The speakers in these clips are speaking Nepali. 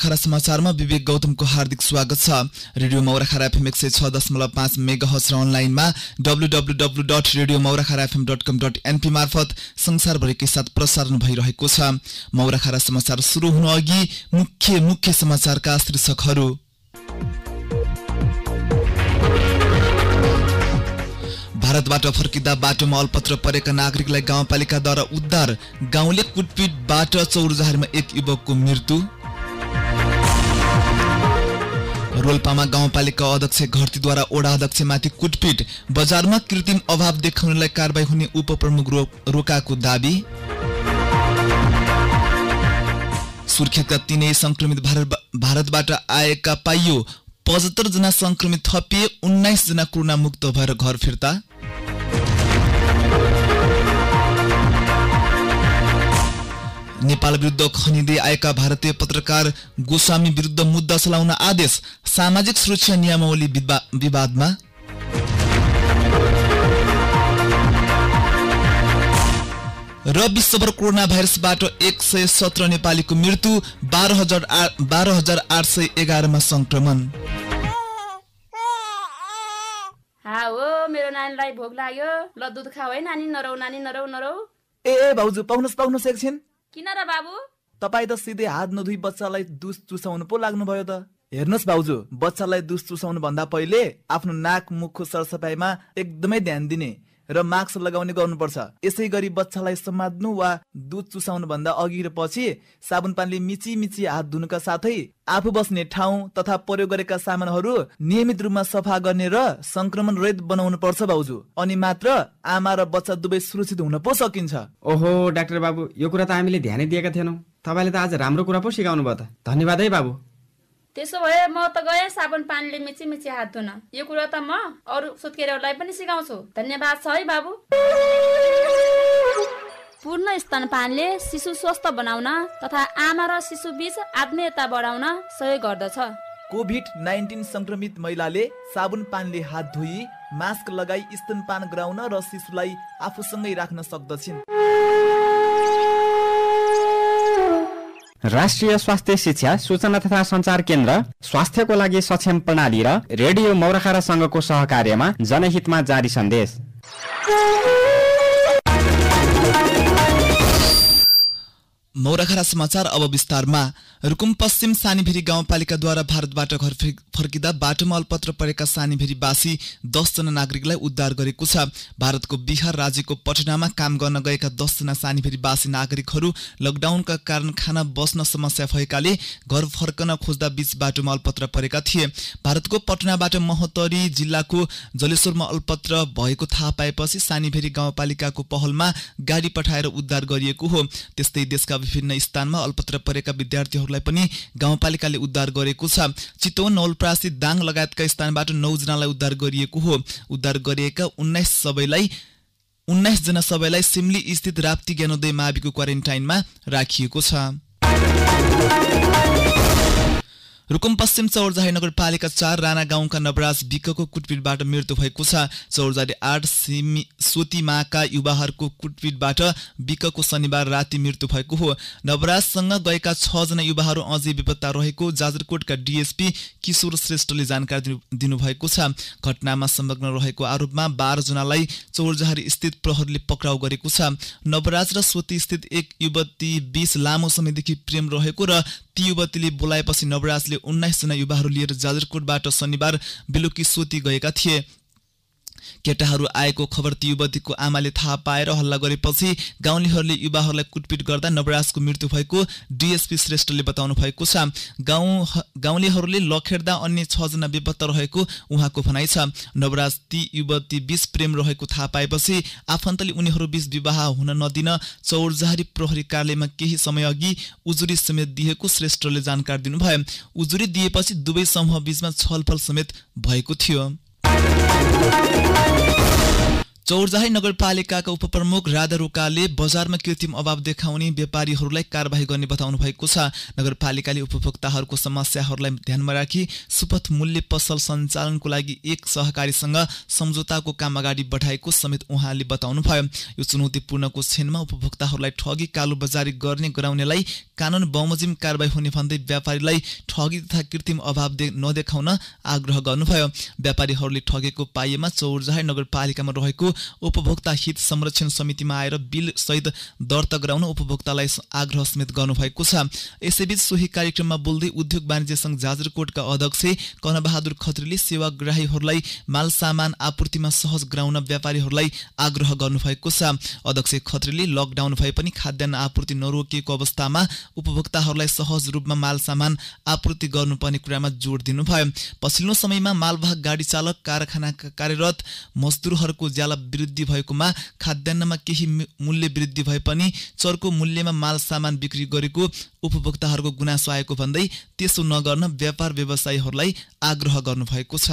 मौराखरा समाचारमा विवेक गौतमको हार्दिक स्वागत छ। रेडियो मौराखरा एफएम 106.5 मेगाहर्ज र अनलाइनमा www.radiomaurakhara.fm.com.np मार्फत संसारभरिकै साथ प्रसारण भइरहेको छ। मौराखरा समाचार सुरु हुनु अघि मुख्य समाचारका शीर्षकहरू। भारतबाट फर्किँदा बाटोमा अलपत्र परेका नागरिकलाई गाउँपालिकाद्वारा उद्धार। गाउँले कुटपिटबाट चौरजहारमा एक युवकको मृत्यु। रोल्पामा गाउँपालिका अध्यक्ष घरतीद्वारा ओडा अध्यक्षमाथि कुटपिट। बजारमा कृत्रिम अभाव देखाउनेलाई कारबाही हुने उपप्रमुख रोकाको दाबी। सुर्खेतका 3 संक्रमित भारतबाट आएका पाइयो। 75 जना संक्रमित थपिए। 19 जना कोरोना मुक्त भएर घर फिर्ता। नेपाल विरुद्ध खनिँदै आएका भारतीय पत्रकार गोस्वामी विरुद्ध मुद्दा चलाउन आदेश। सामाजिक सुरक्षा नियमावली विवादमा। र विश्वभर कोरोना भाइरसबाट 117 नेपालीको मृत्यु। 12,811 मा संक्रमण। मेरो नानीलाई भोक लाग्यो। ल दुध खाऊ है नानी। नरौ नानी नरौ नरौ। ए भाउजू पाउनुस् एकछिन। किन र बाबु? तपाईँ त सिधै हात नधुई बच्चालाई दुध चुसाउनु पो लाग्नु भयो त। हेर्नुहोस् भाउजू, बच्चालाई दुध चुसाउनु भन्दा पहिले आफ्नो नाक मुखको सरसफाइमा एकदमै ध्यान दिने र मास्क लगाउने गर्नुपर्छ। यसै गरी बच्चालाई समात्नु वा दुध चुसाउनु भन्दा अघि र पछि साबुन पानीले मिची हात धुनुका साथै आफू बस्ने ठाउँ तथा प्रयोग गरेका सामानहरू नियमित रूपमा सफा गर्ने र संक्रमण रहित बनाउनु पर्छ भाउजू। अनि मात्र आमा र बच्चा दुवै सुरक्षित हुन पो सकिन्छ। ओहो डाक्टर बाबु, यो कुरा त हामीले ध्यानै दिएका थिएनौँ। तपाईँले त आज राम्रो कुरा पो सिकाउनु भयो त। धन्यवाद है बाबु। त्यसो भए म त गएँ साबुन पानीले मिची हात धुन। यो कुरा त म अरू सुत्केरीहरूलाई पनि सिकाउँछु। धन्यवाद छ है बाबु। पूर्ण स्तनपानले शिशु स्वस्थ बनाउन तथा आमा र शिशु बीच आत्मीयता बढाउन सहयोग गर्दछ। कोभिड-19 संक्रमित महिलाले साबुन पानीले हात धोई मास्क लगाई स्तनपान गराउन र शिशुलाई आफूसँगै राख्न सक्दछिन्। राष्ट्रिय स्वास्थ्य शिक्षा सूचना तथा सञ्चार केन्द्र स्वास्थ्यको लागि सक्षम प्रणाली र रेडियो मौराखरा संघको सहकार्यमा जनहितमा जारी सन्देश। मौराखरा समाचार अब विस्तारमा। रुकुम पश्चिम सानीभेरी गाउँपालिकाद्वारा भारतबाट घर फर्किँदा बाटोमा अलपत्र परेका सानीभेरीवासी 10 जना नागरिकलाई उद्धार गरेको छ। भारतको बिहार राज्यको पटनामा काम गर्न गएका 10 जना सानीभेरीवासी नागरिकहरू लकडाउनका कारण खाना बस्न समस्या भएकाले घर फर्कन खोज्दा बीच बाटोमा अलपत्र परेका थिए। भारतको पटनाबाट महोत्तरी जिल्लाको जलेश्वरमा अलपत्र भएको थाहा पाएपछि सानीभेरी गाउँपालिकाको पहलमा गाडी पठाएर उद्धार गरिएको हो। त्यस्तै देशका विभिन्न स्थानमा अलपत्र परेका विद्यार्थीहरूलाई पनि गाउँपालिकाले उद्धार गरेको छ। चितवन, नवलपरासी, दाङ लगायतका स्थानबाट 9 जनालाई उद्धार गरिएको हो। उद्धार गरिएका 19 जना सबैलाई सिमली स्थित राप्ती ज्ञानोदय माविको क्वारेन्टाइनमा राखिएको छ। रुकुम पश्चिम चौरजारी नगरपालिका 4 राणा गाउँका नवराज विकको कुटपिटबाट मृत्यु भएको छ। चौरजारी 8 सोतीमाका युवाहरूको कुटपिटबाट विकको शनिबार राति मृत्यु भएको हो। नवराजसँग गएका 6 जना युवाहरू अझै बेपत्ता रहेको जाजरकोटका डीएसपी किशोर श्रेष्ठले जानकारी दिनुभएको छ। घटनामा संलग्न रहेको आरोपमा 12 जनालाई चौरजारी स्थित प्रहरीले पक्राउ गरेको छ। नवराज र सोती स्थित एक युवती 20 लामो समयदेखि प्रेम रहेको र ती युवतीले बोलाएपछि नवराजले 19 जना युवाहरू लिएर जाजरकोटबाट शनिबार बेलुकी सोती गएका थिए। केटाहरू आएको खबर ती युवतीको आमाले थाहा पाएर हल्ला गरेपछि गाउँलेहरूले युवाहरूलाई कुटपिट गर्दा नवराजको मृत्यु भएको डीएसपी श्रेष्ठले बताउनु भएको छ। गाउँलेहरूले लखेड्दा अन्य 6 जना बेपत्ता रहेको उहाँको भनाइ छ। नवराज ती युवती बीच प्रेम रहेको थाहा पाएपछि आफन्तले उनीहरू बीच विवाह हुन नदिन चौरजारी प्रहरी कार्यालयमा केही समय अघि उजुरी समेत दिएको श्रेष्ठले जानकारी दिनुभयो। उजुरी दिएपछि दुवै समूह बीचमा छलफल समेत भएको थियो। चौरजाही नगरपालिकाका उपप्रमुख राधा रोकाले बजारमा कृत्रिम अभाव देखाउने व्यापारीहरूलाई कारबाही गर्ने बताउनु भएको छ। नगरपालिकाले उपभोक्ताहरूको समस्याहरूलाई ध्यानमा राखी सुपथ मूल्य पसल सञ्चालनको लागि एक सहकारीसँग सम्झौताको काम अगाडि बढाएको समेत उहाँले बताउनुभयो। यो चुनौतीपूर्णको क्षणमा उपभोक्ताहरूलाई ठगी कालोबजारी गर्ने गराउनेलाई कानुन बमोजिम कारबाही हुने भन्दै व्यापारीलाई ठगी तथा कृत्रिम अभाव नदेखाउन आग्रह गर्नुभयो। व्यापारीहरूले ठगेको पाइएमा चौरजाही नगरपालिकामा रहेको उपभोक्ता हित संरक्षण समितिमा आएर बिल सहित दर्ता गराउन उपभोक्तालाई आग्रह समेत गर्नुभएको छ। यसैबीच सोही कार्यक्रममा बोल्दै उद्योग वाणिज्य संघ जाजरकोटका अध्यक्ष कनबहादुर खत्रीले सेवाग्राहीहरूलाई माल सामान आपूर्तिमा सहज गराउन व्यापारीहरूलाई आग्रह गर्नुभएको छ। अध्यक्ष खत्रीले लकडाउन भए पनि खाद्यान्न आपूर्ति नरोकिएको अवस्थामा उपभोक्ताहरूलाई सहज रूपमा माल सामान आपूर्ति गर्नुपर्ने कुरामा जोड दिनुभयो। पछिल्लो समयमा मालवाहक गाडी चालक कारखानाका कार्यरत मजदुरहरूको ज्याला वृद्धि भएकोमा खाद्यान्नमा केही मूल्य वृद्धि भए पनि चर्को मूल्यमा माल सामान बिक्री गरेको उपभोक्ताहरूको गुनासो आएको भन्दै त्यसो नगर्न व्यापार व्यवसायीहरूलाई आग्रह गर्नुभएको छ।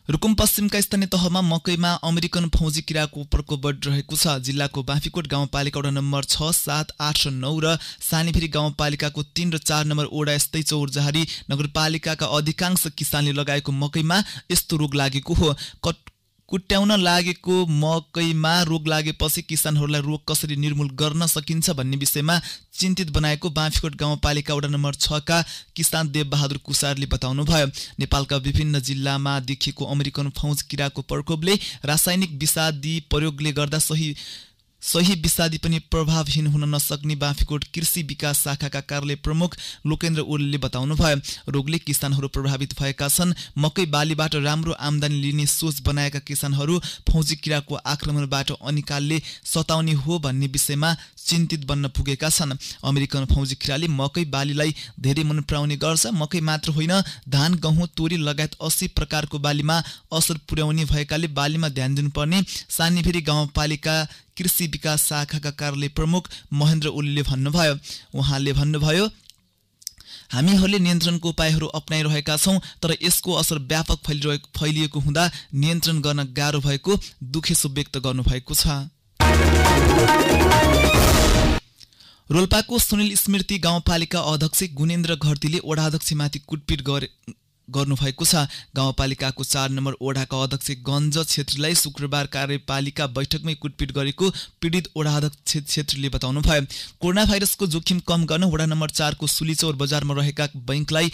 रुकुम पश्चिमका स्थानीय तहमा मकैमा अमेरिकन फौजी किराको प्रकोप बढिरहेको छ। जिल्लाको बाँफीकोट गाउँपालिका वडा नम्बर 6, 7, 8 र 9 र सानीफेरी गाउँपालिकाको 3 र 4 नम्बर वडा यस्तै चौरजारी नगरपालिकाका अधिकांश किसानले लगाएको मकैमा यस्तो रोग लागेको हो। कुट्याउन लागेको मकैमा रोग लागेपछि किसानहरूलाई रोग कसरी निर्मूल गर्न सकिन्छ भन्ने विषयमा चिन्तित बनाएको बाँफीकोट गाउँपालिका वडा नम्बर 6 का किसान देवबहादुर कुसारले बताउनुभयो। नेपालका विभिन्न जिल्लामा देखिएको अमेरिकन फौज किराको प्रकोपले रासायनिक विषादी प्रयोगले गर्दा सही विषादी पनि प्रभावहीन हुन नसक्ने बाँफीकोट कृषि विकास शाखाका कार्यालय प्रमुख लोकेन्द्र ओलीले बताउनुभयो। रोगले किसानहरू प्रभावित भएका छन्। मकै बालीबाट राम्रो आम्दानी लिने सोच बनाएका किसानहरू फौजी किराको आक्रमणबाट अनिकालले सताउने हो भन्ने विषयमा चिन्तित बन्न पुगेका छन्। अमेरिकन फौजी किराले मकै बालीलाई धेरै मन पराउने गर्छ। मकै मात्र होइन, धान, गहुँ, तोरी लगायत 80 प्रकारको बालीमा असर पुर्याउने भएकाले बालीमा ध्यान दिनुपर्ने सानीफेरी गाउँपालिका कृषि विकास शाखाका कार्यालय प्रमुख महेन्द्र ओलीले भन्नुभयो। उहाँले भन्नुभयो, हामीहरूले नियन्त्रणको उपायहरू अपनाइरहेका छौँ, तर यसको असर व्यापक फैलिएको हुँदा नियन्त्रण गर्न गाह्रो भएको दुखेसो व्यक्त गर्नुभएको छ। रोल्पाको सुनिल स्मृति गाउँपालिका अध्यक्ष गुणेन्द्र घरतीले वडा अध्यक्षमाथि कुटपिट गर्नुभएको छ। गाउँपालिकाको 4 नम्बर वडाका अध्यक्ष गञ्ज छेत्रीलाई शुक्रबार कार्यपालिका बैठकमै कुटपिट गरेको पीडित वडा अध्यक्ष छेत्रीले बताउनुभयो। कोरोना भाइरसको जोखिम कम गर्न वडा नम्बर 4 को सुलीचौर बजारमा रहेका बैंकलाई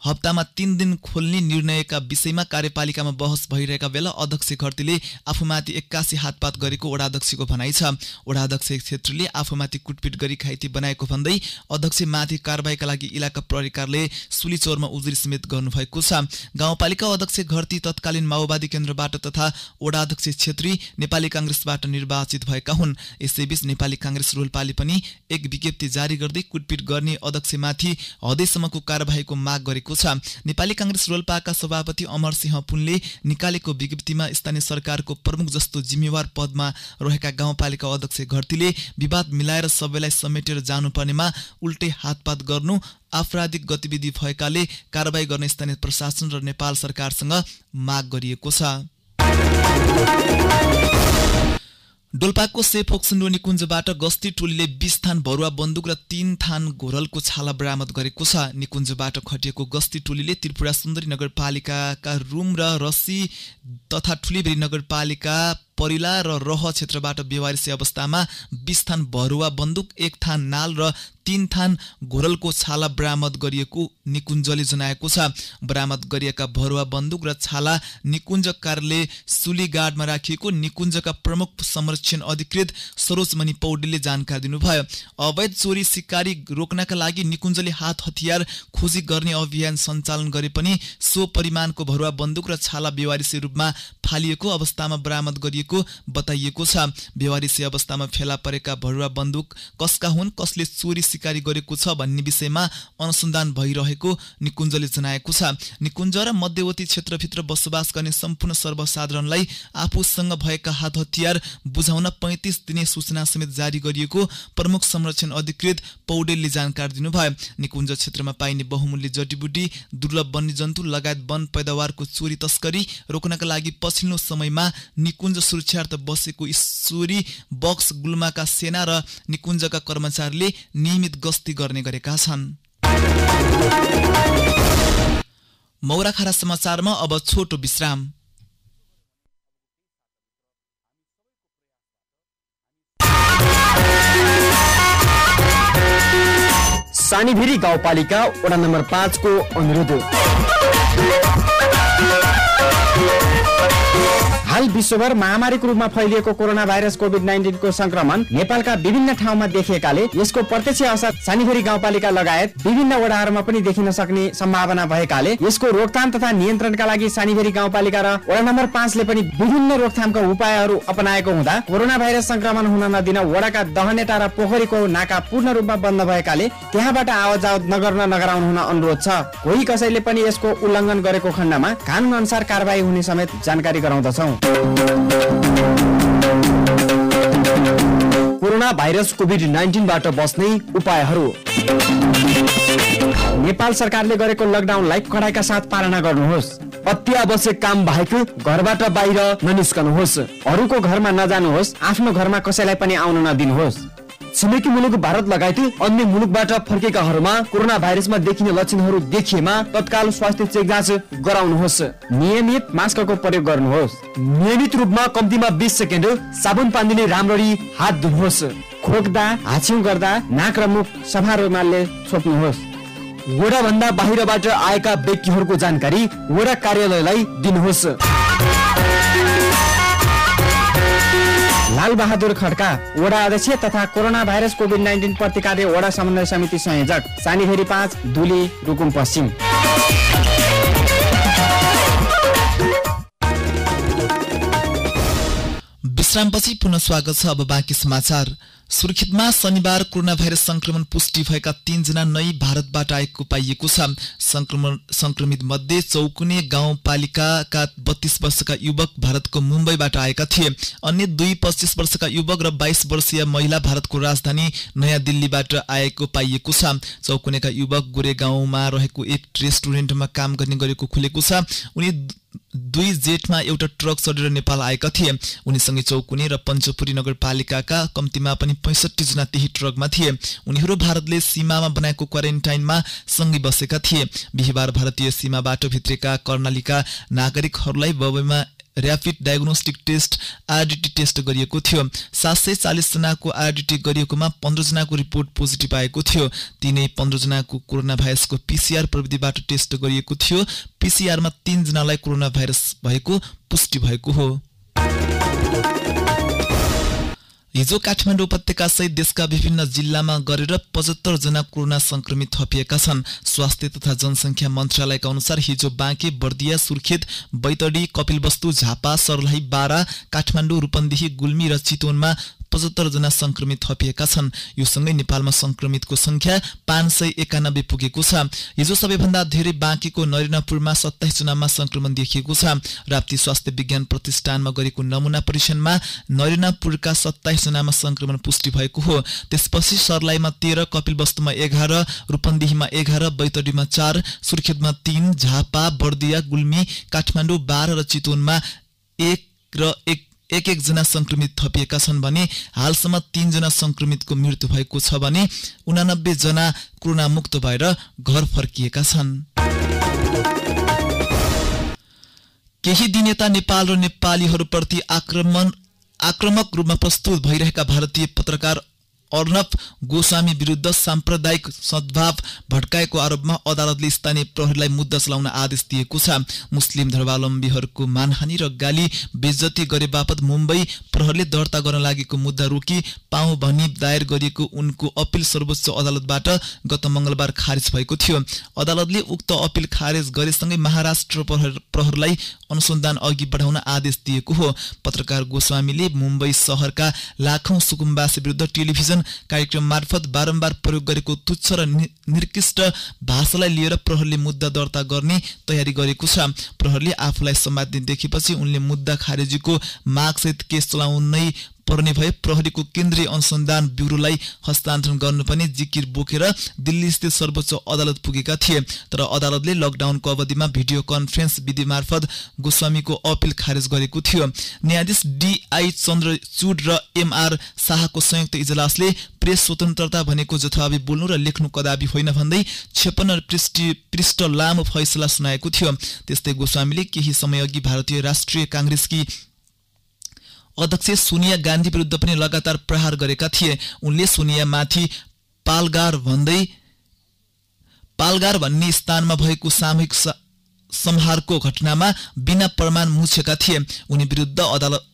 हप्तामा 3 दिन खोल्ने निर्णयका विषयमा कार्यपालिकामा बहस भइरहेका बेला अध्यक्ष घरतीले आफूमाथि 81 हातपात गरेको वडा अध्यक्षको भनाइ छ। वडा अध्यक्ष क्षेत्रीले आफूमाथि कुटपिट गरी घाइते बनाएको भन्दै अध्यक्षमाथि कारबाहीका लागि इलाका प्रहरी कार्यालय सुलीचौरमा उजुरी समेत गर्नुभएको छ। गाउँपालिका अध्यक्ष घरती तत्कालीन माओवादी केन्द्रबाट तथा वडा अध्यक्ष क्षेत्री नेपाली कांग्रेसबाट निर्वाचित भएका हुन्। यसैबीच नेपाली कांग्रेस रोल्पाले पनि एक विज्ञप्ति जारी गर्दै कुटपिट गर्ने अध्यक्षमाथि हदैसम्मको कारबाहीको माग गरेको छ। नेपाली कांग्रेस रोल्पाका सभापति अमर सिंह पुनले निकालेको विज्ञप्तिमा स्थानीय सरकारको प्रमुख जस्तो जिम्मेवार पदमा रहेका गाउँपालिका अध्यक्ष घरतीले विवाद मिलाएर सबैलाई समेटेर जानुपर्नेमा उल्टै हातपात गर्नु आपराधिक गतिविधि भएकाले कारबाही गर्ने स्थानीय प्रशासन र नेपाल सरकारसँग माग गरिएको छ। डोल्पाको सेफोक सिन्धु निकुञ्जबाट गस्ती टोलीले 20 थान भरुवा बन्दुक र 3 थान घोरलको छाला बरामद गरेको छ। निकुञ्जबाट खटिएको गस्ती टोलीले त्रिपुरा सुन्दरी नगरपालिकाका रुम र रसी तथा ठुलीबेरी नगरपालिका परिला र रह क्षेत्रबाट बेवारिसी अवस्थामा 20 थान भरुवा बन्दुक, 1 थान नाल र 3 थान घोरलको छाला बरामद गरिएको निकुञ्जले जनाएको छ। बरामद गरिएका भरुवा बन्दुक र छाला निकुञ्ज कार्यालय सुलीगाडमा राखिएको निकुञ्जका प्रमुख संरक्षण अधिकृत सरोजमणि पौडेलले जानकारी दिनुभयो। अवैध चोरी सिकारी रोक्नका लागि निकुञ्जले हात हतियार खोजी गर्ने अभियान सञ्चालन गरे पनि सो परिमाणको भरुवा बन्दुक र छाला बेवारिसी रूपमा फालिएको अवस्थामा बरामद गरिएको बताइएको छ। बेवारिसे अवस्थामा फेला परेका भरुवा बन्दुक कसका हुन्, कसले चोरी सिकारी गरेको छ भन्ने विषयमा अनुसन्धान भइरहेको निकुञ्जले जनाएको छ। निकुञ्ज र मध्यवर्ती क्षेत्रभित्र बसोबास गर्ने सम्पूर्ण सर्वसाधारणलाई आफूसँग भएका हात हतियार बुझाउन 35 दिने सूचना समेत जारी गरिएको प्रमुख संरक्षण अधिकृत पौडेलले जानकारी दिनुभयो। निकुञ्ज क्षेत्रमा पाइने बहुमूल्य जडीबुटी, दुर्लभ वन्यजन्तु लगायत वन पैदावारको चोरी तस्करी रोक्नका लागि पछिल्लो समयमा निकुञ्ज सुरक्षार्थ बसेको ईश्वरी बक्स गुल्माका सेना र निकुञ्जका कर्मचारीले नियमित गस्ती गर्ने गरेका छन्। मौराखारा समाचारमा अब छोटो विश्राम। सानीभेरी गाउँपालिका वडा नम्बर 5 को अनुरोध। हाल विश्वभर महामारीको रूपमा फैलिएको कोरोना भाइरस कोभिड-19 को संक्रमण नेपालका विभिन्न ठाउँमा देखिएकाले यसको प्रत्यक्ष असर सानीभेरी गाउँपालिका लगायत विभिन्न वडाहरूमा पनि देखिन सक्ने सम्भावना भएकाले यसको रोकथाम तथा नियन्त्रणका लागि सानीभेरी गाउँपालिका र वडा नम्बर 5 ले पनि विभिन्न रोकथामका उपायहरू अपनाएको हुँदा कोरोना भाइरस संक्रमण हुन नदिन वडाका दहनेटा र पोखरीको नाका पूर्ण रूपमा बन्द भएकाले त्यहाँबाट आवतजावत नगराउनु हुन अनुरोध छ। कोही कसैले पनि यसको उल्लङ्घन गरेको खण्डमा कानुन अनुसार कारबाही हुने समेत जानकारी गराउँदछौं। कोरोना भाइरस कोभिड-19 बाट बस्ने उपायहरू। नेपाल सरकारले गरेको लकडाउनलाई कडाइका साथ पालना गर्नुहोस्। अति आवश्यक काम बाहेक घरबाट बाहिर ननिस्कनुहोस्। अरूको घरमा नजानुहोस्। आफ्नो घरमा कसैलाई पनि आउन नदिनुहोस्। छिमेकी मुलुक भारत लगायत अन्य मुलुकबाट फर्केकाहरूमा कोरोना भाइरसमा देखिने लक्षणहरू देखिएमा तत्काल स्वास्थ्य चेक जाँच गराउनुहोस्। नियमित मास्कको प्रयोग गर्नुहोस्। नियमित रूपमा कम्तीमा 20 सेकेन्ड साबुन पानीले राम्ररी हात धुनुहोस्। खोक्दा, हाछिउ गर्दा नाक र मुख सफा रुमालले छोप्नुहोस्। वडा भन्दा बाहिरबाट आएका व्यक्तिहरूको जानकारी वडा कार्यालयलाई दिनुहोस्। लाल बहादुर खड्का, वडा अध्यक्ष तथा कोरोना भाइरस कोभिड-19 प्रतिकार वडा समन्वय समिति संयोजक, सानीभेरी 5, दुली, रुकुम पश्चिम। विश्रामपछि पुनः स्वागत छ। अब बाँकी समाचार। सुर्खेतमा शनिबार कोरोना भाइरस संक्रमण पुष्टि भएका 3 जना नयाँ भारतबाट आएको पाइएको छ। संक्रमित मध्ये चौकुने गाउँपालिकाका 32 वर्षका युवक भारतको मुम्बईबाट आएका थिए। अन्य 2 25 वर्षका युवक र 22 वर्षीय महिला भारतको राजधानी नयाँ दिल्लीबाट आएको पाइएको छ। चौकुनेका युवक गोरे गाउँमा रहेको एक रेस्टुरेन्टमा काम गर्ने गरेको खुलेको छ। उनी 2 जेठमा एउटा ट्रक चढेर नेपाल आएका थिए। उनीसँगै चौकुने र पञ्चपुरी नगरपालिकाका कम्तीमा पनि 65 जना त्यही ट्रकमा थिए। उनीहरू भारतले सीमामा बनाएको क्वारेन्टाइनमा सँगै बसेका थिए। बिहीबार भारतीय सीमाबाट भित्रेका कर्णालीका नागरिकहरूलाई बबईमा rapid diagnostic test RDT test गरिएको थियो। 740 जनाको आरडीटी गरिएकोमा 15 जनाको रिपोर्ट पोजिटिभ आएको थियो। तीनै 15 जनाको कोरोना भाइरसको पीसीआर प्रविधिबाट टेस्ट गरिएको थियो। पीसीआरमा 3 जनालाई कोरोना भाइरस भएको पुष्टि भएको हो। हिजो काठमाडौँ उपत्यका सहित देशका विभिन्न जिल्लामा गरेर 75 जना कोरोना संक्रमित थपिएका छन्। स्वास्थ्य तथा जनसंख्या मन्त्रालयका अनुसार हिजो बाँके, बर्दिया, सुर्खेत, बैतडी, कपिलवस्तु, झापा, सर्लाही, बारा, काठमाडौँ, रूपन्देही, गुल्मी र चितवनमा 75 जना संक्रमित थपिएका छन्। यो सँगै नेपालमा संक्रमितको संख्या 591 पुगेको छ। हिजो सबैभन्दा धेरै बाँकेको नरेन्द्रपुरमा 27 जनामा संक्रमण देखिएको छ। राप्ती स्वास्थ्य विज्ञान प्रतिष्ठानमा गरेको नमुना परीक्षणमा नरेन्द्रपुरका 27 जनामा संक्रमण पुष्टि भएको हो। त्यसपछि सर्लाहीमा 13, कपिलवस्तुमा 11, रूपन्देहीमा 11, बैतडीमा 4, सुर्खेतमा 3, झापा, बर्दिया, गुल्मी, काठमाडौँ 12 र चितवनमा 1 जना संक्रमित थपिएका छन् भने हालसम्म 3 जना संक्रमितको मृत्यु भएको छ भने 89 जना कोरोना मुक्त भएर घर फर्किएका छन्। केही दिन यता नेपाल र नेपालीहरूप्रति आक्रामक रूपमा प्रस्तुत भइरहेका भारतीय पत्रकार अर्णव गोस्वामी विरुद्ध साम्प्रदायिक सद्भाव भड्काएको आरोपमा अदालतले स्थानीय प्रहरीलाई मुद्दा चलाउन आदेश दिएको छ। मुस्लिम धर्मावलम्बीहरूको मानहानि र गाली बेइज्जती गरे बापत मुम्बई प्रहरीले दर्ता गर्न लागेको मुद्दा रोकी पाऊ भनी दायर गरिएको उनको अपिल सर्वोच्च अदालतबाट गत मंगलबार खारेज भएको थियो। अदालतले उक्त अपिल खारेज गरेसँगै महाराष्ट्र प्रहरीलाई अनुसन्धान अघि बढाउन आदेश दिएको हो। पत्रकार गोस्वामीले मुम्बई शहरका लाखौं सुकुम्बासी विरुद्ध टेलिभिजन कार्यक्रम मार्फत बारम्बार प्रयोग गरेको तुच्छ र निकृष्ट भाषालाई लिएर प्रहरीले मुद्दा दर्ता गर्ने तयारी गरेको छ। प्रहरीले आफूलाई सम्मानित देखेपछि उनले मुद्दा खारेजीको मागसहित केस चलाउनै पर्ने भए प्रहरीको केन्द्रीय अनुसन्धान ब्युरोलाई हस्तान्तरण गर्नुपर्ने जिकिर बोकेर दिल्ली स्थित सर्वोच्च अदालत पुगेका थिए। तर अदालतले लकडाउनको अवधिमा भिडियो कन्फरेन्स विधि मार्फत गोस्वामीको अपिल खारेज गरेको थियो। न्यायाधीश DI चन्द्रचूड र MR शाहको संयुक्त इजलासले प्रेस स्वतन्त्रता भनेको जथाभावी बोल्नु र लेख्नु कदापि होइन भन्दै 56 पृष्ठ लामो फैसला सुनाएको थियो। त्यस्तै गोस्वामीले केही समयअघि भारतीय राष्ट्रिय कांग्रेसकी अध्यक्ष सोनिया गान्धी विरुद्ध पनि लगातार प्रहार गरेका थिए। उनले सोनिया माथि पालगार भन्ने स्थानमा भएको सामूहिक संहारको घटनामा बिना प्रमाण मुछेका थिए। उनी विरुद्ध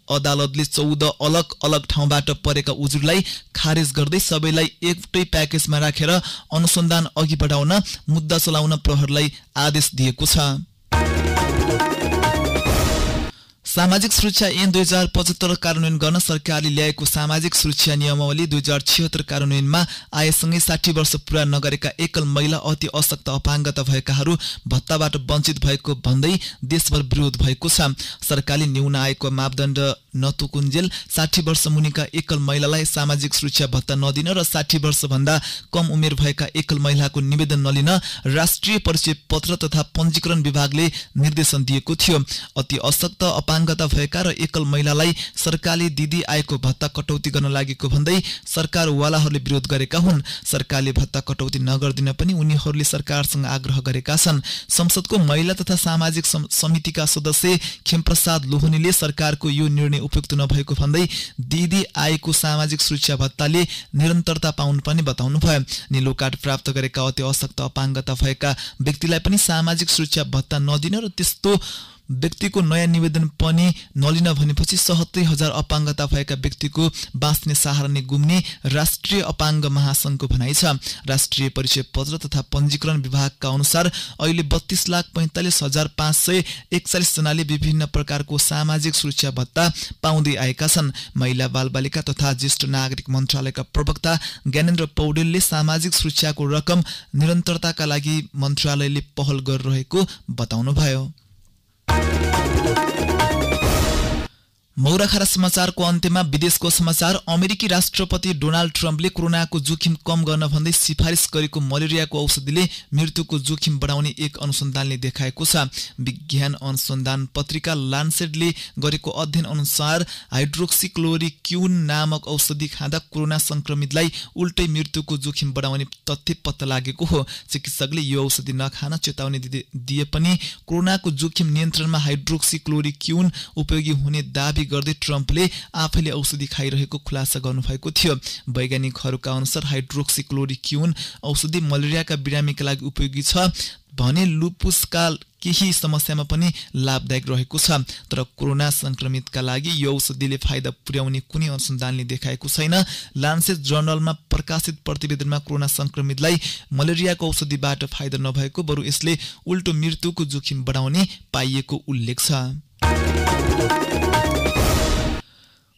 अदालतले 14 अलग अलग ठाउँबाट परेका उजुरलाई खारेज गर्दै सबैलाई एउटै प्याकेजमा राखेर अनुसन्धान अघि बढाउन मुद्दा चलाउन प्रहरीलाई आदेश दिएको छ। सामाजिक सुरक्षा ऐन 2075 कार्यान्वयन गर्न सरकारले ल्याएको सामाजिक सुरक्षा नियमावली 2076 कार्यान्वयनमा आएसँगै 60 वर्ष पूरा नगरेका एकल महिला अति अशक्त अपाङ्गता भएकाहरू भत्ताबाट वञ्चित भएको भन्दै देशभर विरोध भएको छ। सरकारले न्यून आयको मापदण्ड नतोकुन्जेल 60 वर्ष मुनिका एकल महिलालाई सामाजिक सुरक्षा भत्ता नदिन र 60 वर्ष भन्दा कम उमेर भएका एकल महिलाको निवेदन नलिन राष्ट्रिय परिचय पत्र तथा पञ्जीकरण विभागले निर्देशन दिएको थियो। अति अशक्त अपाङ्गता भएका र एकल महिलालाई सरकारले दिदी आएको भत्ता कटौती गर्न लागेको भन्दै सरकारवालाहरूले विरोध गरेका हुन्। सरकारले भत्ता कटौती नगर्दिन पनि उनीहरूले सरकारसँग आग्रह गरेका छन्। संसदको महिला तथा सामाजिक समितिका सदस्य खेमप्रसाद लोहनीले सरकारको यो निर्णय उपयुक्त नभएको भन्दै दिदी आएको सामाजिक सुरक्षा भत्ताले निरन्तरता पाउनुपर्ने बताउनुभयो। निलो कार्ड प्राप्त गरेका अति अशक्त अपाङ्गता भएका व्यक्तिलाई पनि सामाजिक सुरक्षा भत्ता नदिन र त्यस्तो व्यक्तिको नयाँ निवेदन पनि नलिन भनेपछि 77,000 अपाङ्गता भएका व्यक्तिको बाँच्ने सहारा नै गुम्ने राष्ट्रिय अपाङ्ग महासंघको भनाइ छ। राष्ट्रिय परिचय पत्र तथा पञ्जीकरण विभागका अनुसार अहिले 32,45,541 जनाले विभिन्न प्रकारको सामाजिक सुरक्षा भत्ता पाउँदै आएका छन्। महिला बालबालिका तथा ज्येष्ठ नागरिक मन्त्रालयका प्रवक्ता ज्ञानेन्द्र पौडेलले सामाजिक सुरक्षाको रकम निरन्तरताका लागि मन्त्रालयले पहल गरिरहेको बताउनुभयो। मौराखरा समाचारको अन्त्यमा विदेशको समाचार। अमेरिकी राष्ट्रपति डोनाल्ड ट्रम्पले कोरोनाको जोखिम कम गर्न भन्दै सिफारिस गरेको मलेरियाको औषधिले मृत्युको जोखिम बढाउने एक अनुसन्धानले देखाएको छ। विज्ञान अनुसन्धान पत्रिका लान्सेटले गरेको अध्ययन अनुसार हाइड्रोक्सिक्लोरोक्विन नामक औषधि खाँदा कोरोना संक्रमितलाई उल्टै मृत्युको जोखिम बढाउने तथ्य पत्ता लागेको हो। चिकित्सकले यो औषधि नखान चेतावनी दिए पनि कोरोनाको जोखिम नियन्त्रणमा हाइड्रोक्सिक्लोरोक्विन उपयोगी हुने दाबी गर्दै ट्रम्पले आफैले औषधि खाइरहेको खुलासा गर्नुभएको थियो। वैज्ञानिकहरूका अनुसार हाइड्रोक्सिक्लोरोक्विन औषधि मलेरियाका बिरामीका लागि उपयोगी छ भने लुपुसका केही समस्यामा पनि लाभदायक रहेको छ। तर कोरोना संक्रमितका लागि यो औषधिले फाइदा पुर्याउने कुनै अनुसन्धानले देखाएको छैन। लान्सेट जर्नलमा प्रकाशित प्रतिवेदनमा कोरोना संक्रमितलाई मलेरियाको औषधिबाट फाइदा नभएको बरु यसले उल्टो मृत्युको जोखिम बढाउने पाइएको उल्लेख छ।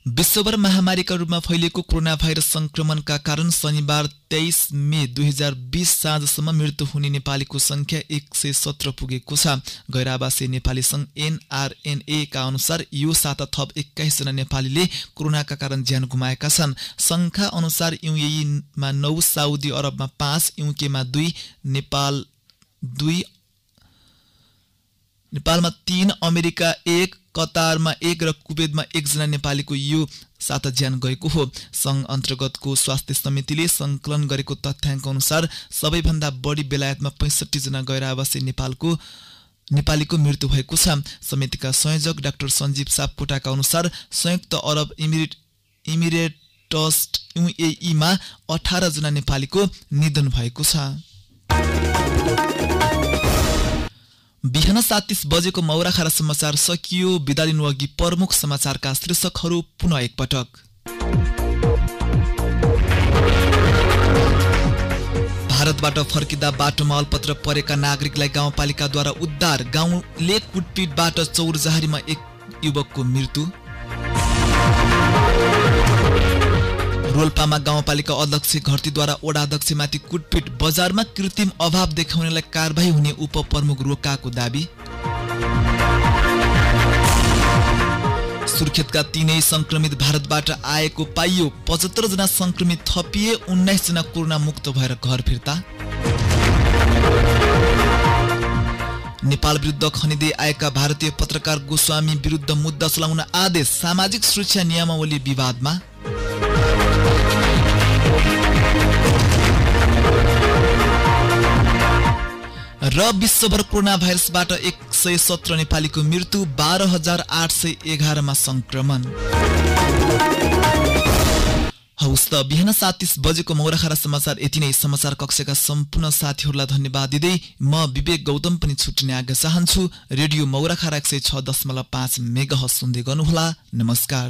विश्वभर महामारीका रूपमा फैलिएको कोरोना भाइरस संक्रमणका कारण शनिबार 23 मे 2020 साँझसम्म मृत्यु हुने नेपालीको संख्या 117 पुगेको छ। गैर आवासीय नेपाली संघ NRNA का अनुसार यो साता थप 21 जना नेपालीले कोरोनाका कारण ज्यान गुमाएका छन्। संघका अनुसार UAE मा 9, साउदी अरबमा 5, UK मा 2, नेपालमा 3, अमेरिका 1, कतारमा 1 र कुवेतमा 1 जना नेपालीको यो साता ज्यान गएको हो। संघ अन्तर्गतको स्वास्थ्य समितिले संकलन गरेको तथ्याङ्क अनुसार सबैभन्दा बढी बेलायतमा 65 जना गैर आवासीय नेपालीको मृत्यु भएको छ। समितिका संयोजक डाक्टर सञ्जीव सापकोटाका अनुसार संयुक्त अरब ट्रस्ट UAE मा 18 जना नेपालीको निधन भएको छ। बिहान 7:30 बजेको मौराखरा समाचार सकियो। बिदा लिनु अघि प्रमुख समाचारका शीर्षकहरू पुनः एकपटक। भारतबाट फर्किँदा बाटोमा अल्पत्र परेका नागरिकलाई गाउँपालिकाद्वारा उद्धार। गाउँले कुटपिटबाट चौरजहारीमा एक युवकको मृत्यु। रोल्पामा गाउँपालिका अध्यक्ष घरतीद्वारा वडा अध्यक्षमाथि कुटपिट। बजारमा कृत्रिम अभाव देखाउनेलाई कारबाही हुने उपप्रमुख रोकाको दाबी। सुर्खेतका 3 संक्रमित भारतबाट आएको पाइयो। 75 जना संक्रमित थपिए। 19 जना कोरोना मुक्त भएर घर फिर्ता। नेपाल विरुद्ध खनिँदै आएका भारतीय पत्रकार गोस्वामी विरुद्ध मुद्दा चलाउन आदेश। सामाजिक सुरक्षा नियमावली विवादमा। र विश्वभर कोरोना भाइरसबाट 117 नेपालीको मृत्यु। 12,811 मा संक्रमण। हौस् त बिहान 7:30 बजेको मौराखरा समाचार यति नै। समाचार कक्षका सम्पूर्ण साथीहरूलाई धन्यवाद दिँदै म विवेक गौतम पनि छुट्ने आज्ञा चाहन्छु। रेडियो मौराखरा 106.5 मेगाहर्ज सुन्दै गर्नुहोला। नमस्कार।